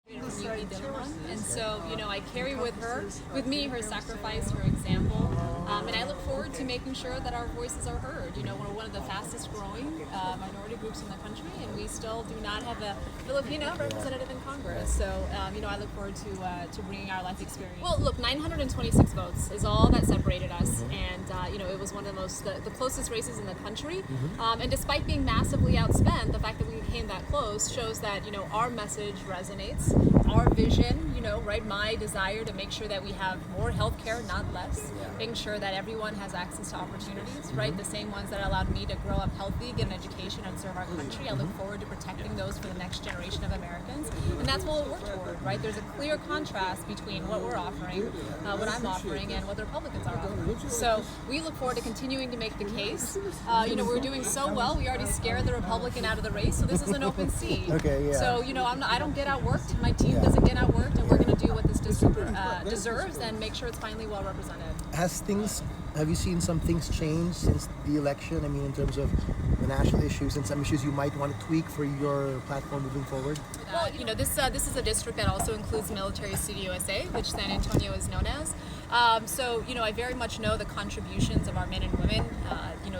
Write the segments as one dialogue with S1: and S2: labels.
S1: And so, I carry with me her sacrifice, her example, and I look forward to making sure that our voices are heard. We're one of the fastest growing minority groups in the country, and we still do not have a Filipino representative in Congress. So, I look forward to bringing our life experience. Well, look, 926 votes is all that separated us, and it was one of the closest races in the country. And despite being massively outspent, the fact that we came that close shows that our message resonates. Our vision, my desire to make sure that we have more healthcare, not less, making sure that everyone has access to opportunities, the same ones that allowed me to grow up healthy, get an education, and serve our country. I look forward to protecting those for the next generation of Americans, and that's what we'll work toward, There's a clear contrast between what we're offering, what I'm offering, and what the Republicans are offering. So we look forward to continuing to make the case. We're doing so well, we already scared the Republican out of the race, so this is an open seat. So, I don't get outworked, my team doesn't get outworked, and we're going to do what this district deserves and make sure it's finally well represented.
S2: Have you seen some things change since the election? I mean, in terms of the national issues and some issues you might want to tweak for your platform moving forward?
S1: Well, this is a district that also includes Military City USA, which San Antonio is known as. So, I very much know the contributions of our men and women,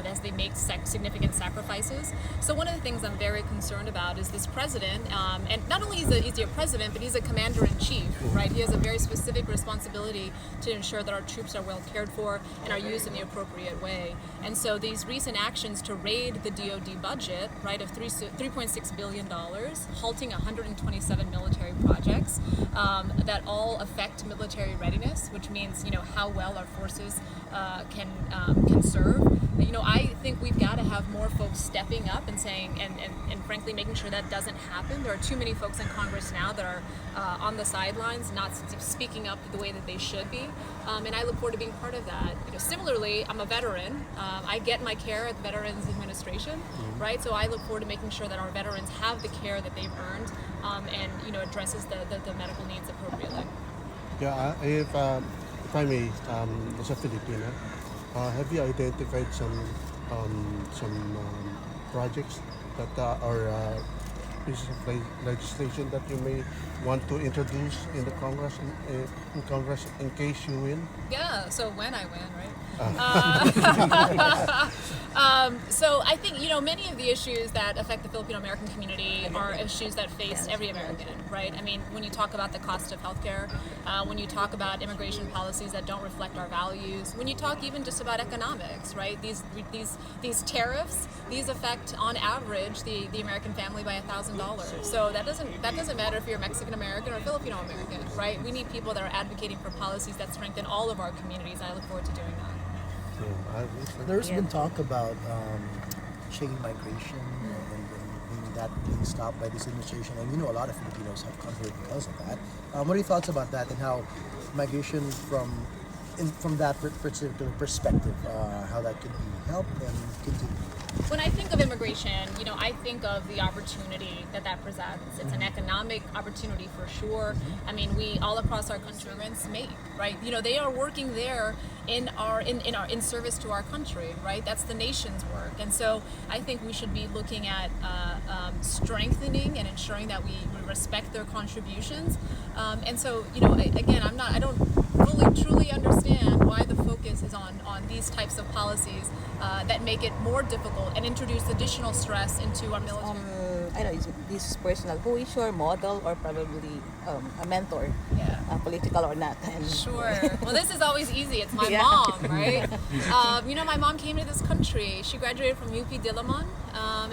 S1: as they make significant sacrifices. So one of the things I'm very concerned about is this president, and not only is he a president, but he's a commander-in-chief, He has a very specific responsibility to ensure that our troops are well cared for and are used in the appropriate way. And so these recent actions to raid the DoD budget, of $3.6 billion, halting 127 military projects that all affect military readiness, which means how well our forces can serve. I think we've got to have more folks stepping up and saying, and frankly making sure that doesn't happen. There are too many folks in Congress now that are on the sidelines, not speaking up the way that they should be. And I look forward to being part of that. Similarly, I'm a veteran. I get my care at the Veterans Administration, So I look forward to making sure that our veterans have the care that they've earned, and addresses the medical needs appropriately.
S3: Yeah, if I may, as a Filipino, have you identified some projects that are pieces of legislation that you may want to introduce in the Congress, in Congress, in case you win?
S1: Yeah. So when I win, right? So I think many of the issues that affect the Filipino American community are issues that face every American, I mean, when you talk about the cost of healthcare, when you talk about immigration policies that don't reflect our values, when you talk even just about economics, These tariffs, these affect on average the American family by $1,000. So that doesn't matter if you're Mexican American or Filipino American, We need people that are advocating for policies that strengthen all of our communities. I look forward to doing that.
S2: There's been talk about chain migration and that being stopped by this administration, and a lot of Filipinos have come here because of that. What are your thoughts about that, and how migration from that particular perspective, how that could be helped and continue?
S1: When I think of immigration, I think of the opportunity that presents. It's an economic opportunity for sure. I mean, we all across our country make, They are working there in service to our country, That's the nation's work. And so I think we should be looking at strengthening and ensuring that we respect their contributions. And so, again, I don't truly understand why the focus is on these types of policies that make it more difficult and introduce additional stress into our military.
S4: I know this is personal. Who is your model or probably a mentor?
S1: Yeah.
S4: Political or not?
S1: Sure. Well, this is always easy. It's my mom, right? My mom came to this country. She graduated from UP Diliman,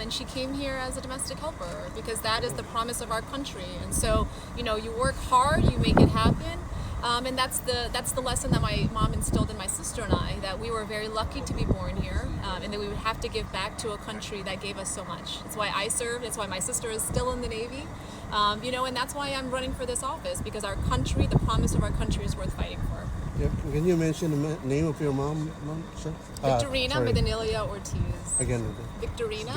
S1: and she came here as a domestic helper because that is the promise of our country. And so, you work hard, you make it happen. And that's the lesson that my mom instilled in my sister and I, that we were very lucky to be born here, and that we would have to give back to a country that gave us so much. It's why I served. It's why my sister is still in the Navy. And that's why I'm running for this office, because our country, the promise of our country, is worth fighting for.
S3: Yeah. Can you mention the name of your mom, sir?
S1: Victorina Medinilla Ortiz.
S3: Again.
S1: Victorina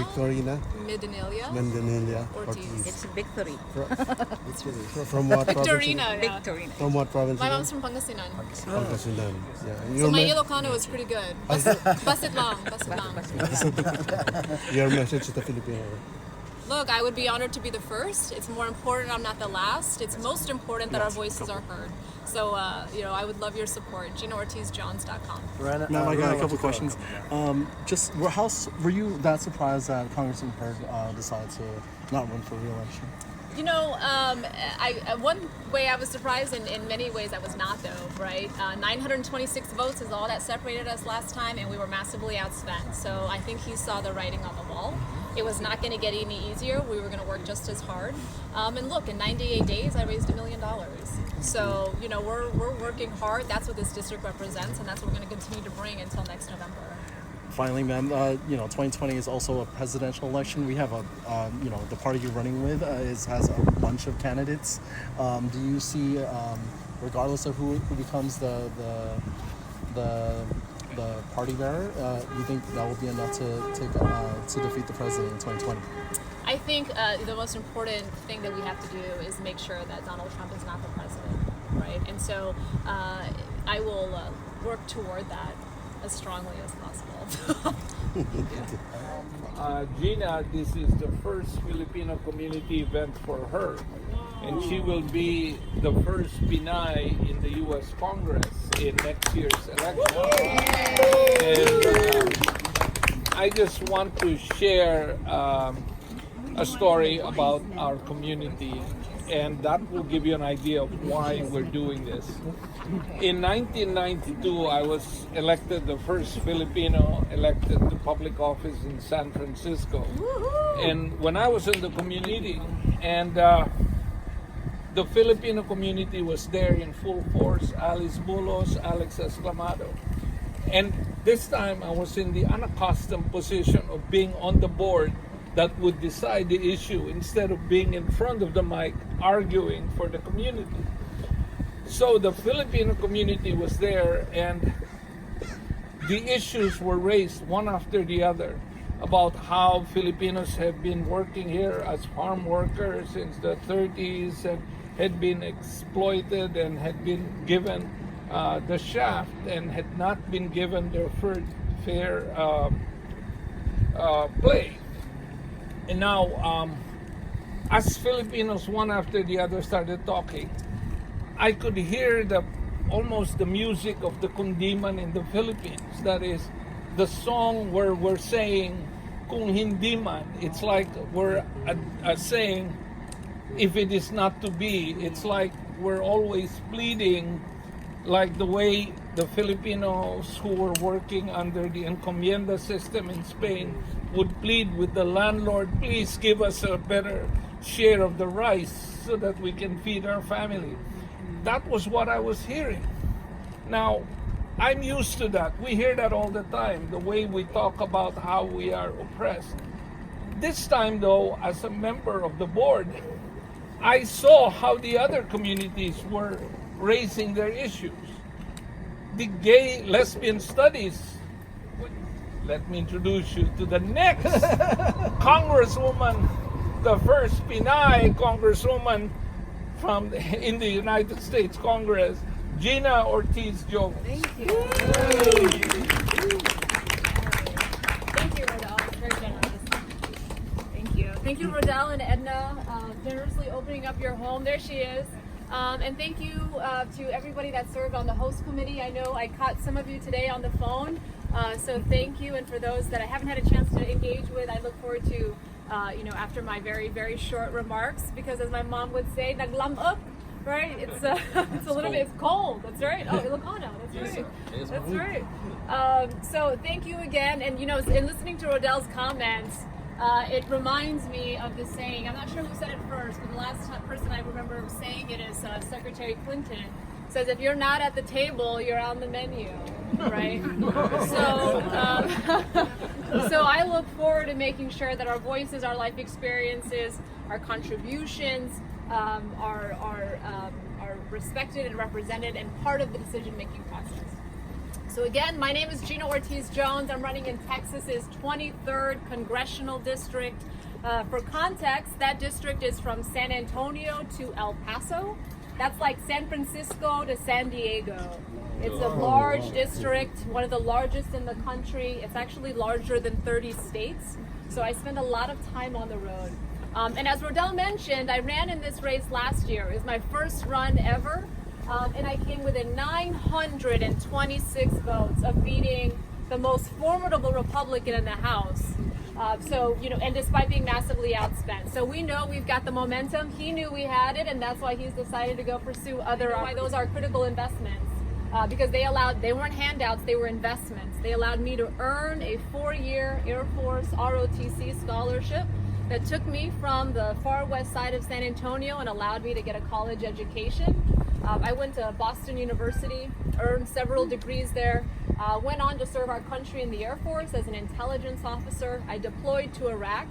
S3: Medinilla
S1: Ortiz.
S4: It's victory.
S3: From what province?
S1: Victorina.
S4: Victorina.
S3: From what province?
S1: My mom's from Pangasinan.
S3: Pangasinan. Yeah.
S1: So my Ilocano is pretty good. Basit lang.
S3: Your message to the Filipino.
S1: Look, I would be honored to be the first. It's more important I'm not the last. It's most important that our voices are heard. So, I would love your support. GinaOrtizJones.com.
S5: Ma'am, I got a couple questions. How were you that surprised that Congressman Berg decided to not run for re-election?
S1: One way I was surprised, and in many ways I was not, though, right? 926 votes is all that separated us last time, and we were massively outspent. So I think he saw the writing on the wall. It was not going to get any easier. We were going to work just as hard. And look, in 98 days, I raised $1 million. So, we're working hard. That's what this district represents, and that's what we're going to continue to bring until next November.
S5: Finally, ma'am, 2020 is also a presidential election. We have the party you're running with has a bunch of candidates. Do you see, regardless of who becomes the party bearer, you think that will be enough to defeat the president in 2020?
S1: I think the most important thing that we have to do is make sure that Donald Trump is not the president, right? And so I will work toward that as strongly as possible.
S6: Gina, this is the first Filipino community event for her, and she will be the first PINAY in the U.S. Congress in next year's election. And I just want to share a story about our community, and that will give you an idea of why we're doing this. In 1992, I was elected the first Filipino elected to public office in San Francisco. And when I was in the community, and the Filipino community was there in full force, Alice Bulos, Alex Esclamado. And this time I was in the unaccustomed position of being on the board that would decide the issue instead of being in front of the mic arguing for the community. So the Filipino community was there, and the issues were raised one after the other about how Filipinos have been working here as farm workers since the 30s and had been exploited and had been given the shaft and had not been given their fair play. And now, as Filipinos one after the other started talking, I could hear almost the music of the kundiman in the Philippines. That is, the song where we're saying, kung hindi man. It's like we're saying, if it is not to be. It's like we're always pleading, like the way the Filipinos who were working under the encomienda system in Spain would plead with the landlord, please give us a better share of the rice so that we can feed our family. That was what I was hearing. Now, I'm used to that. We hear that all the time, the way we talk about how we are oppressed. This time, though, as a member of the board, I saw how the other communities were raising their issues. The gay lesbian studies. Let me introduce you to the next Congresswoman, the first PINAY Congresswoman in the United States Congress, Gina Ortiz Jones.
S1: Thank you. Thank you, Rodel. It's very generous. Thank you. Thank you, Rodel and Edna, generously opening up your home. There she is. And thank you to everybody that served on the host committee. I know I caught some of you today on the phone, so thank you. And for those that I haven't had a chance to engage with, I look forward to, after my very, very short remarks, because as my mom would say, naglam up, right? It's a little bit, it's cold. That's right. Oh, Ilocano. That's right. That's right. So thank you again. And, in listening to Rodel's comments, it reminds me of the saying, I'm not sure who said it first, but the last person I remember saying it is Secretary Clinton. Says, if you're not at the table, you're on the menu, right? So I look forward to making sure that our voices, our life experiences, our contributions are respected and represented and part of the decision-making process. So again, my name is Gina Ortiz Jones. I'm running in Texas's 23rd Congressional District. For context, that district is from San Antonio to El Paso. That's like San Francisco to San Diego. It's a large district, one of the largest in the country. It's actually larger than 30 states. So I spend a lot of time on the road. And as Rodell mentioned, I ran in this race last year. It was my first run ever, and I came within 926 votes of beating the most formidable Republican in the House. And despite being massively outspent. So we know we've got the momentum. He knew we had it, and that's why he's decided to go pursue other, why those are critical investments. Because they weren't handouts, they were investments. They allowed me to earn a 4-year Air Force ROTC scholarship that took me from the far west side of San Antonio and allowed me to get a college education. I went to Boston University, earned several degrees there, went on to serve our country in the Air Force as an intelligence officer. I deployed to Iraq.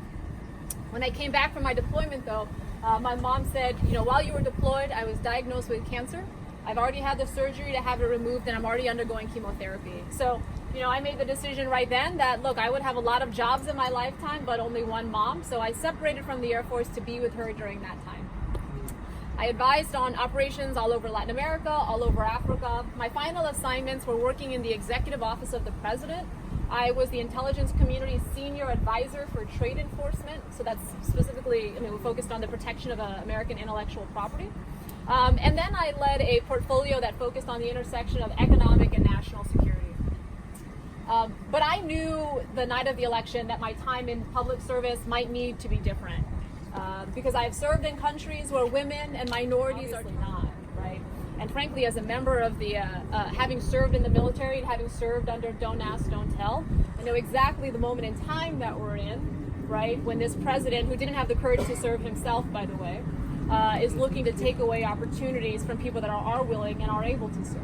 S1: When I came back from my deployment though, my mom said, while you were deployed, I was diagnosed with cancer. I've already had the surgery to have it removed and I'm already undergoing chemotherapy. So, I made the decision right then that, look, I would have a lot of jobs in my lifetime, but only one mom. So I separated from the Air Force to be with her during that time. I advised on operations all over Latin America, all over Africa. My final assignments were working in the Executive Office of the President. I was the intelligence community senior advisor for trade enforcement. So that's specifically, we focused on the protection of American intellectual property. And then I led a portfolio that focused on the intersection of economic and national security. But I knew the night of the election that my time in public service might need to be different. Because I have served in countries where women and minorities are not, right? And frankly, as a member of the, having served in the military and having served under Don't Ask, Don't Tell, I know exactly the moment in time that we're in, right? When this president, who didn't have the courage to serve himself, by the way, is looking to take away opportunities from people that are willing and are able to serve.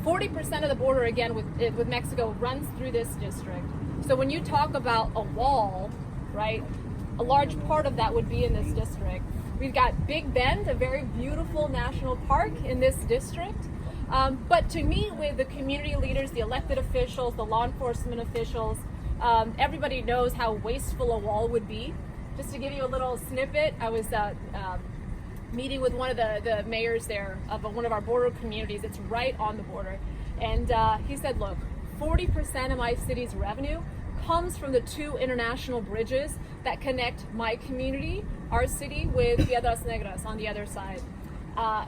S1: 40% of the border, again, with Mexico runs through this district. So when you talk about a wall, right, a large part of that would be in this district. We've got Big Bend, a very beautiful national park in this district. But to meet with the community leaders, the elected officials, the law enforcement officials, everybody knows how wasteful a wall would be. Just to give you a little snippet, I was meeting with one of the mayors there of one of our border communities. It's right on the border. And he said, look, 40% of my city's revenue comes from the 2 international bridges that connect my community, our city, with Piedras Negras on the other side.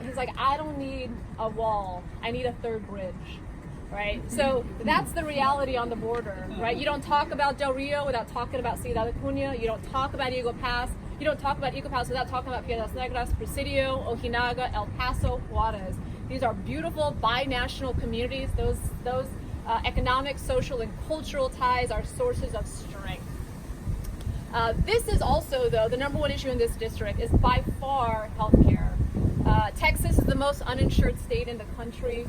S1: He's like, I don't need a wall, I need a 3rd bridge, right? So that's the reality on the border, right? You don't talk about Del Rio without talking about Ciudad Acuña. You don't talk about Eagle Pass. You don't talk about Eagle Pass without talking about Piedras Negras, Presidio, Ojinaga, El Paso, Juarez. These are beautiful binational communities. Those economic, social, and cultural ties are sources of strength. This is also, though, the number one issue in this district is by far healthcare. Texas is the most uninsured state in the country.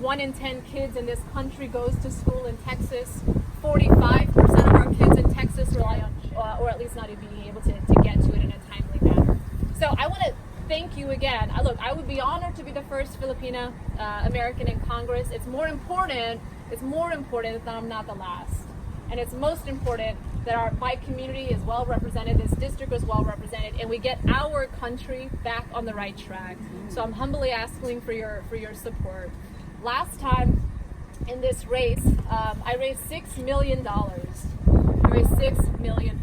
S1: 1 in 10 kids in this country goes to school in Texas. 45% of our kids in Texas rely on, or at least not even being able to get to it in a timely manner. So I want to thank you again. Look, I would be honored to be the first Filipina American in Congress. It's more important that I'm not the last. And it's most important that my community is well represented, this district is well represented, and we get our country back on the right track. So I'm humbly asking for your support. Last time in this race, I raised $6 million. $6 million.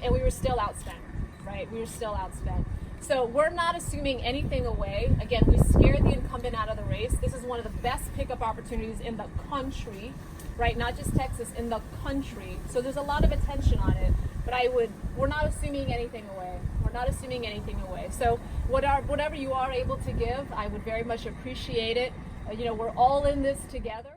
S1: And we were still outspent, right? We were still outspent. So we're not assuming anything away. Again, we scared the incumbent out of the race. This is one of the best pickup opportunities in the country, right? Not just Texas, in the country. So there's a lot of attention on it, but we're not assuming anything away. We're not assuming anything away. So whatever you are able to give, I would very much appreciate it. We're all in this together.